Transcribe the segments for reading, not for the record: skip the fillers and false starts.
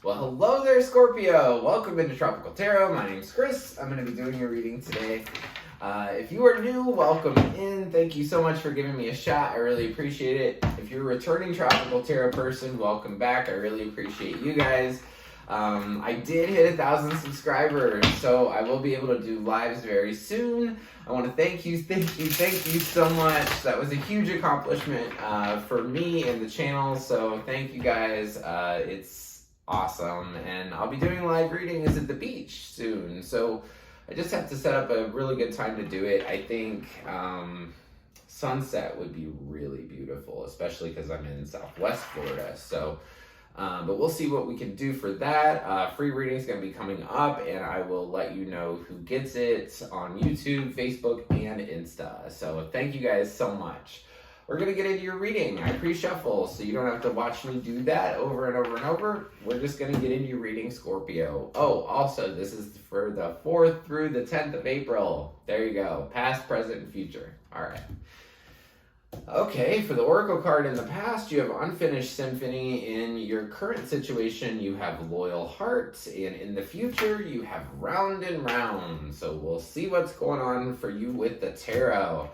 Well, hello there, Scorpio. Welcome into Tropical Tarot. My name's Chris. I'm going to be doing your reading today. If you are new, welcome in. Thank you so much for giving me a shot. I really appreciate it. If you're a returning Tropical Tarot person, welcome back. I really appreciate you guys. I did hit 1,000 subscribers, so I will be able to do lives very soon. I want to thank you so much. That was a huge accomplishment for me and the channel, so thank you guys. It's awesome, and I'll be doing live readings at the beach soon, so I just have to set up a really good time to do it. I think sunset would be really beautiful, especially because I'm in Southwest Florida, so but we'll see what we can do for that. Free reading is going to be coming up, and I will let you know who gets it on YouTube, Facebook, and Insta. So thank you guys so much. We're going to get into your reading. I pre-shuffle, so you don't have to watch me do that over and over and over. We're just going to get into your reading, Scorpio. Oh, also, this is for the 4th through the 10th of April. There you go. Past, present, and future. All right. Okay, for the Oracle card in the past, you have Unfinished Symphony. In your current situation, you have Loyal Heart. And in the future, you have Round and Round. So we'll see what's going on for you with the tarot.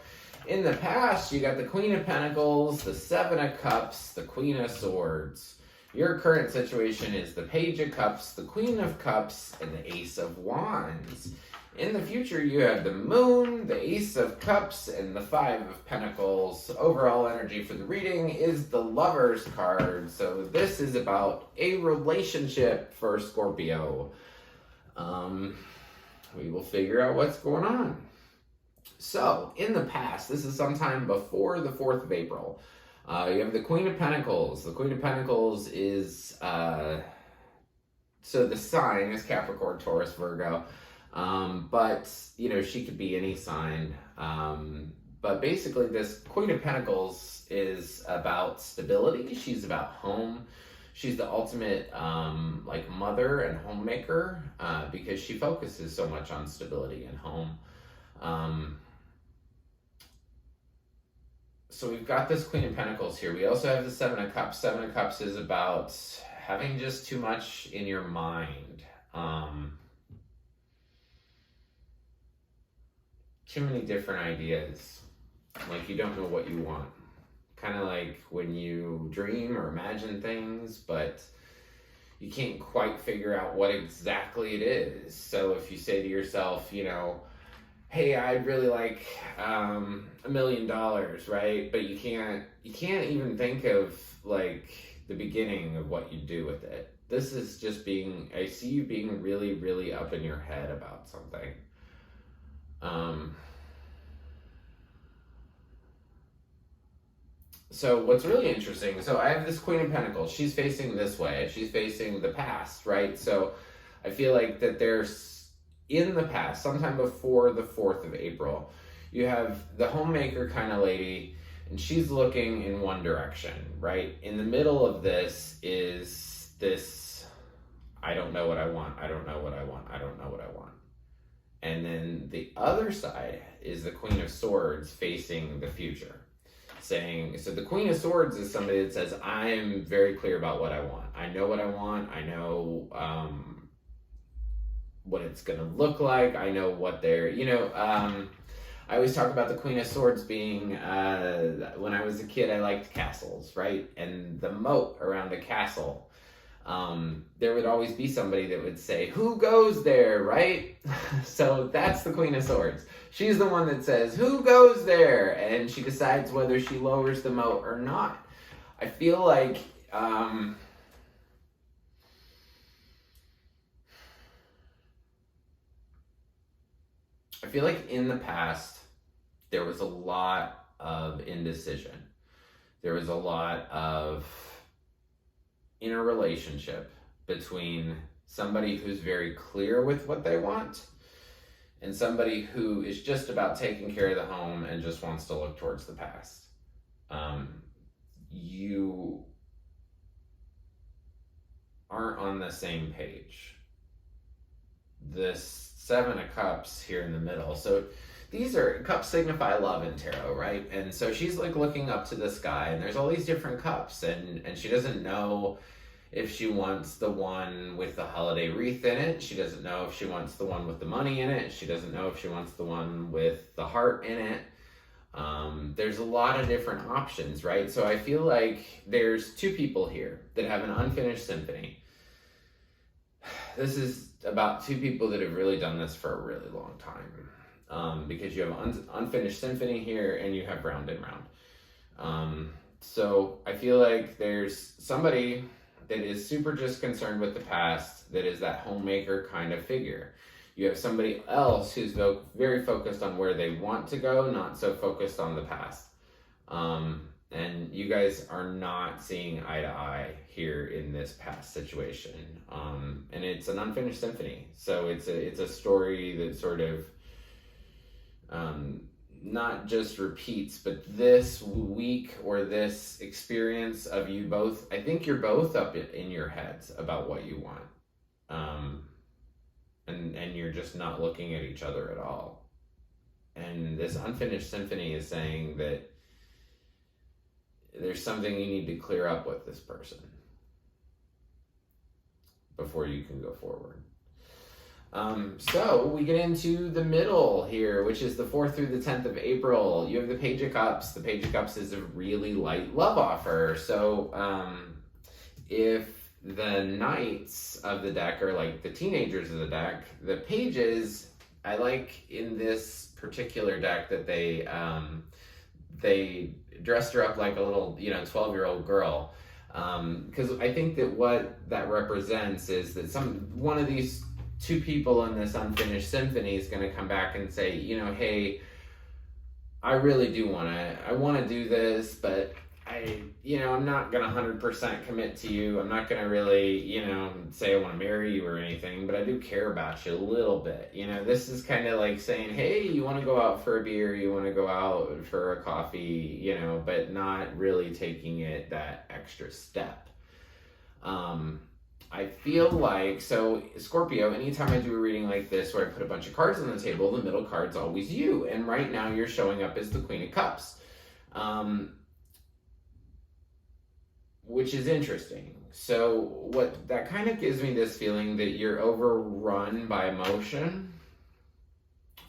In the past, you got the Queen of Pentacles, the 7 of Cups, the Queen of Swords. Your current situation is the Page of Cups, the Queen of Cups, and the Ace of Wands. In the future, you have the Moon, the Ace of Cups, and the 5 of Pentacles. Overall energy for the reading is the Lover's card. So this is about a relationship for Scorpio. We will figure out what's going on. So, in the past, this is sometime before the 4th of April, you have the Queen of Pentacles. The Queen of Pentacles is, so the sign is Capricorn, Taurus, Virgo, but, you know, she could be any sign, but basically this Queen of Pentacles is about stability. She's about home. She's the ultimate, like, mother and homemaker, because she focuses so much on stability and home. So we've got this Queen of Pentacles here. We also have the 7 of Cups. 7 of Cups is about having just too much in your mind. Too many different ideas. Like you don't know what you want. Kind of like when you dream or imagine things, but you can't quite figure out what exactly it is. So if you say to yourself, you know, hey, I'd really like $1 million, right? But you can't even think of like the beginning of what you do with it. This is just I see you being really, really up in your head about something. So what's really interesting, so I have this Queen of Pentacles. She's facing this way. She's facing the past, right? So I feel like that there's, in the past, sometime before the 4th of April, you have the homemaker kind of lady, and she's looking in one direction, right? In the middle of this is this, I don't know what I want, I don't know what I want, I don't know what I want. And then the other side is the Queen of Swords facing the future. Saying, so the Queen of Swords is somebody that says, I'm very clear about what I want. I know what I want, I know what it's going to look like. I know what they're, you know, I always talk about the Queen of Swords being, when I was a kid, I liked castles, right? And the moat around a castle, there would always be somebody that would say, who goes there, right? So that's the Queen of Swords. She's the one that says, who goes there? And she decides whether she lowers the moat or not. I feel like, in the past, there was a lot of indecision. There was a lot of inner relationship between somebody who's very clear with what they want and somebody who is just about taking care of the home and just wants to look towards the past. You aren't on the same page. This 7 of Cups here in the middle. So these are, cups signify love in tarot, right? And so she's like looking up to the sky, and there's all these different cups, and she doesn't know if she wants the one with the holiday wreath in it. She doesn't know if she wants the one with the money in it. She doesn't know if she wants the one with the heart in it. There's a lot of different options, right? So I feel like there's two people here that have an unfinished symphony. This is about two people that have really done this for a really long time, because you have unfinished symphony here and you have round and round. So I feel like there's somebody that is super just concerned with the past, that is that homemaker kind of figure. You have somebody else who's very focused on where they want to go, not so focused on the past. And you guys are not seeing eye to eye here in this past situation. And it's an unfinished symphony. So it's a story that sort of not just repeats, but this week or this experience of you both, I think you're both up in your heads about what you want. And you're just not looking at each other at all. And this unfinished symphony is saying that there's something you need to clear up with this person before you can go forward. So we get into the middle here, which is the 4th through the 10th of April. You have the Page of Cups. The Page of Cups is a really light love offer. So if the knights of the deck are like the teenagers of the deck, the pages, I like in this particular deck that they dressed her up like a little 12-year-old girl, because I think that what that represents is that one of these two people in this unfinished symphony is going to come back and say, hey, I really do want to do this, but I'm not going to 100% commit to you. I'm not going to really, say I want to marry you or anything, but I do care about you a little bit. This is kind of like saying, hey, you want to go out for a beer, you want to go out for a coffee, but not really taking it that extra step. I feel like, so Scorpio, anytime I do a reading like this where I put a bunch of cards on the table, the middle card's always you. And right now you're showing up as the Queen of Cups. Which is interesting. So what that kind of gives me this feeling that you're overrun by emotion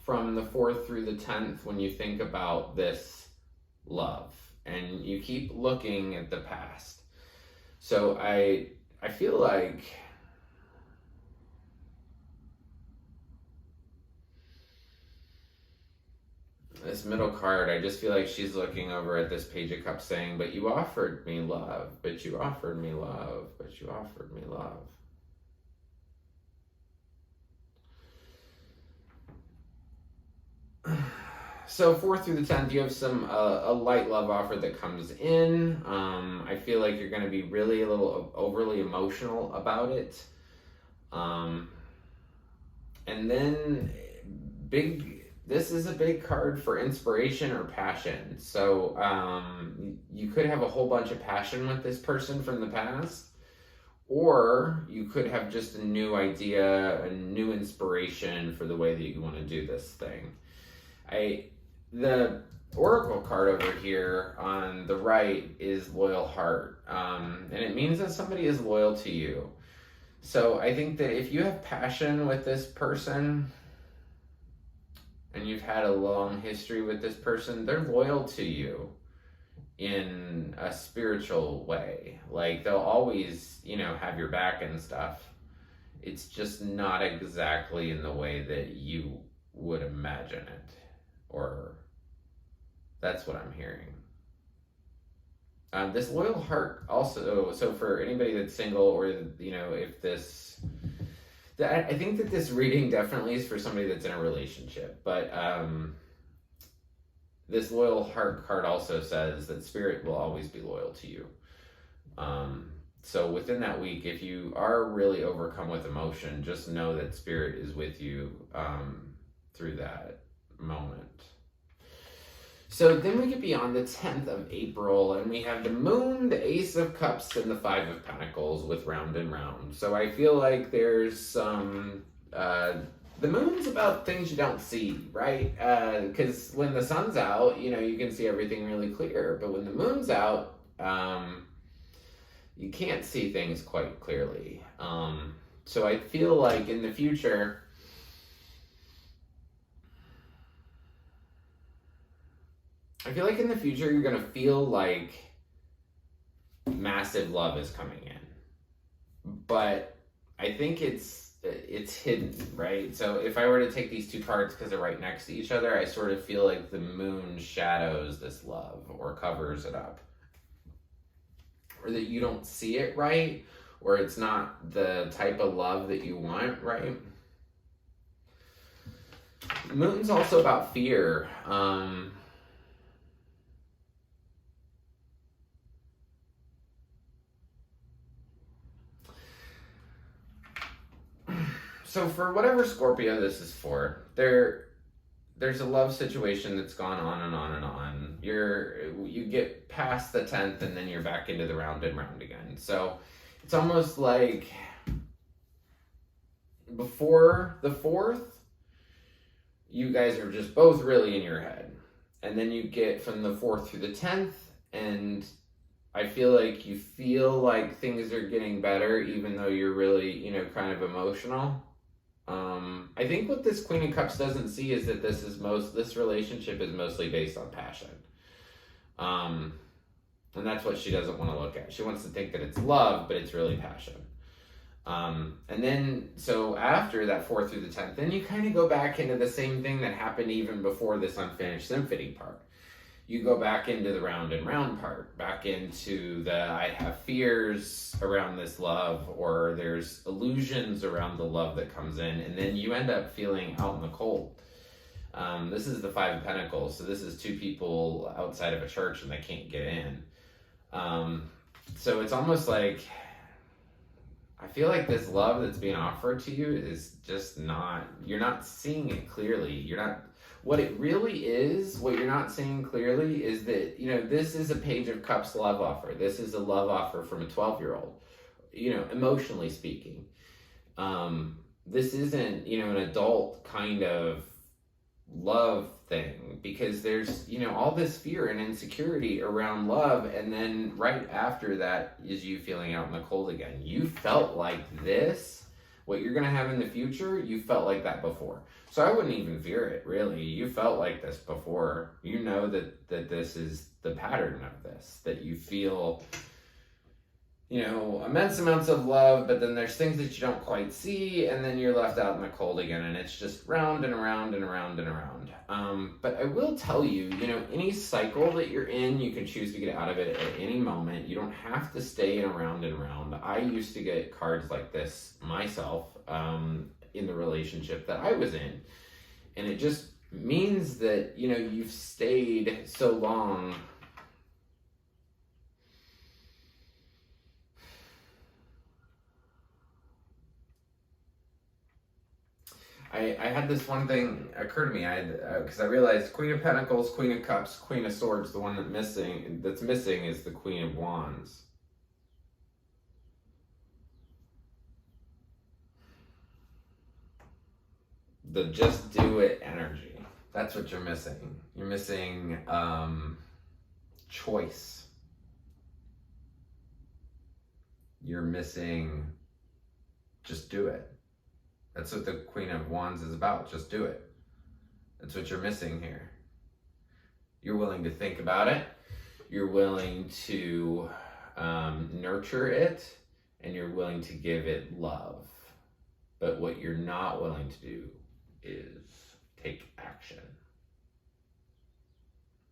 from the 4th through the 10th when you think about this love, and you keep looking at the past. So I feel like this middle card, I just feel like she's looking over at this Page of Cups saying, but you offered me love, but you offered me love, but you offered me love. So 4th through the 10th, you have some a light love offer that comes in. I feel like you're going to be really a little overly emotional about it. And then this is a big card for inspiration or passion. So you could have a whole bunch of passion with this person from the past, or you could have just a new idea, a new inspiration for the way that you want to do this thing. The Oracle card over here on the right is Loyal Heart, and it means that somebody is loyal to you. So I think that if you have passion with this person, and you've had a long history with this person, they're loyal to you in a spiritual way. Like, they'll always, have your back and stuff. It's just not exactly in the way that you would imagine it. Or that's what I'm hearing. This Loyal Heart also, so for anybody that's single, or, if this... I think that this reading definitely is for somebody that's in a relationship, but this Loyal Heart card also says that Spirit will always be loyal to you. So within that week, if you are really overcome with emotion, just know that Spirit is with you through that moment. So then we get beyond the 10th of April, and we have the Moon, the Ace of Cups, and the 5 of Pentacles with round and round. So I feel like there's some... the Moon's about things you don't see, right? Because when the sun's out, you can see everything really clear. But when the Moon's out, you can't see things quite clearly. So I feel like in the future, you're going to feel like massive love is coming in. But I think it's hidden, right? So if I were to take these two cards because they're right next to each other, I sort of feel like the moon shadows this love or covers it up. Or that you don't see it right, or it's not the type of love that you want, right? Moon's also about fear. So for whatever Scorpio this is for, there's a love situation that's gone on and on and on. You get past the 10th and then you're back into the round and round again. So it's almost like before the 4th, you guys are just both really in your head. And then you get from the 4th through the 10th, and I feel like things are getting better, even though you're really, kind of emotional. I think what this Queen of Cups doesn't see is that this relationship is mostly based on passion. And that's what she doesn't want to look at. She wants to think that it's love, but it's really passion. And then, so after that 4th through the 10th, then you kind of go back into the same thing that happened even before this unfinished symphony part. You go back into the round and round part, back into the I have fears around this love, or there's illusions around the love that comes in, and then you end up feeling out in the cold. This is the 5 of Pentacles, so this is 2 people outside of a church and they can't get in. So it's almost like, I feel like this love that's being offered to you is just you're not seeing it clearly. What it really is, what you're not seeing clearly is that, this is a Page of Cups love offer. This is a love offer from a 12-year-old, emotionally speaking. This isn't, an adult kind of love thing, because there's, all this fear and insecurity around love. And then right after that is you feeling out in the cold again. You felt like this, what you're going to have in the future, you felt like that before. So I wouldn't even fear it, really. You felt like this before. You know that this is the pattern of this, that you feel, immense amounts of love, but then there's things that you don't quite see, and then you're left out in the cold again, and it's just round and around and around and around. But I will tell you, any cycle that you're in, you can choose to get out of it at any moment. You don't have to stay in around and around. I used to get cards like this myself, in the relationship that I was in. And it just means that, you've stayed so long. I had this one thing occur to me. Because I realized Queen of Pentacles, Queen of Cups, Queen of Swords, the one that's missing is the Queen of Wands. The just do it energy. That's what you're missing. You're missing choice. You're missing just do it. That's what the Queen of Wands is about. Just do it. That's what you're missing here. You're willing to think about it. You're willing to nurture it, and you're willing to give it love. But what you're not willing to do is take action.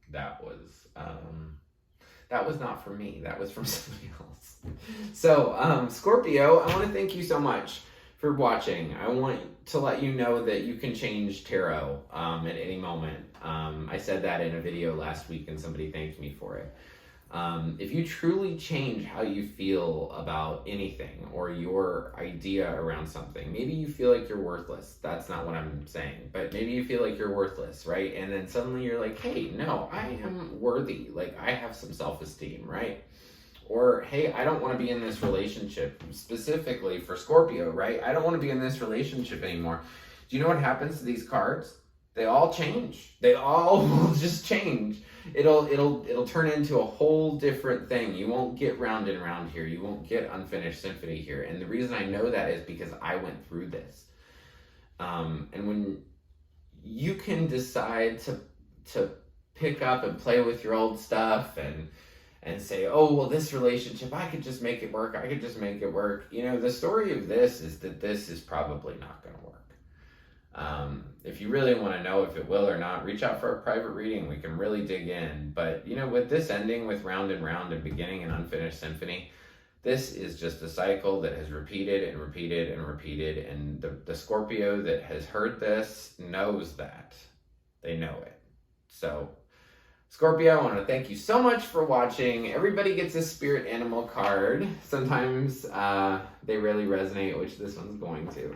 That was not for me. That was from somebody else. So, Scorpio, I want to thank you so much for watching. I want to let you know that you can change tarot at any moment. I said that in a video last week and somebody thanked me for it. If you truly change how you feel about anything or your idea around something, maybe you feel like you're worthless. That's not what I'm saying, but maybe you feel like you're worthless, right? And then suddenly you're like, hey, no, I am worthy. Like, I have some self-esteem, right? Or, hey, I don't want to be in this relationship, specifically for Scorpio, right? I don't want to be in this relationship anymore. Do you know what happens to these cards? They all change. They all will just change. It'll turn into a whole different thing. You won't get round and round here. You won't get unfinished symphony here. And the reason I know that is because I went through this. And when you can decide to pick up and play with your old stuff and say, oh, well, this relationship, I could just make it work. I could just make it work. You know, the story of this is that this is probably not going to work. If you really want to know if it will or not, reach out for a private reading. We can really dig in. But, you know, with this ending with round and round and beginning an unfinished symphony, this is just a cycle that has repeated and repeated and repeated. And the Scorpio that has heard this knows that. They know it. So, Scorpio, I want to thank you so much for watching. Everybody gets a spirit animal card. Sometimes they really resonate, which this one's going to.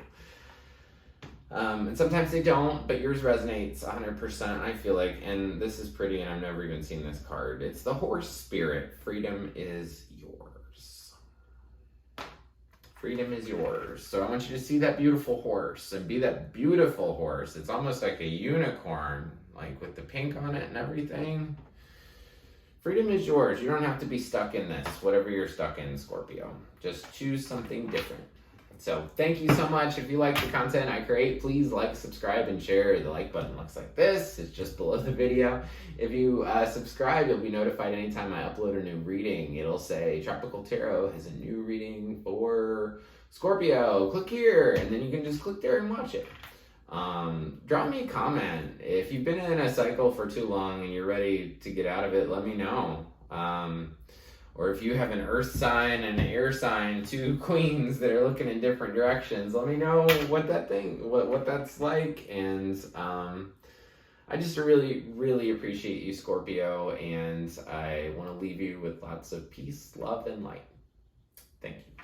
And sometimes they don't, but yours resonates 100%, I feel like. And this is pretty, and I've never even seen this card. It's the horse spirit. Freedom is yours. Freedom is yours. So I want you to see that beautiful horse and be that beautiful horse. It's almost like a unicorn, like with the pink on it and everything. Freedom is yours. You don't have to be stuck in this, whatever you're stuck in, Scorpio. Just choose something different. So thank you so much. If you like the content I create, please like, subscribe, and share. The like button looks like this. It's just below the video. If you subscribe, you'll be notified anytime I upload a new reading. It'll say Tropical Tarot has a new reading for Scorpio. Click here, and then you can just click there and watch it. Drop me a comment. If you've been in a cycle for too long and you're ready to get out of it, let me know. Or if you have an earth sign and an air sign, two queens that are looking in different directions, let me know what that's like. And I just really, really appreciate you, Scorpio, and I want to leave you with lots of peace, love, and light. Thank you.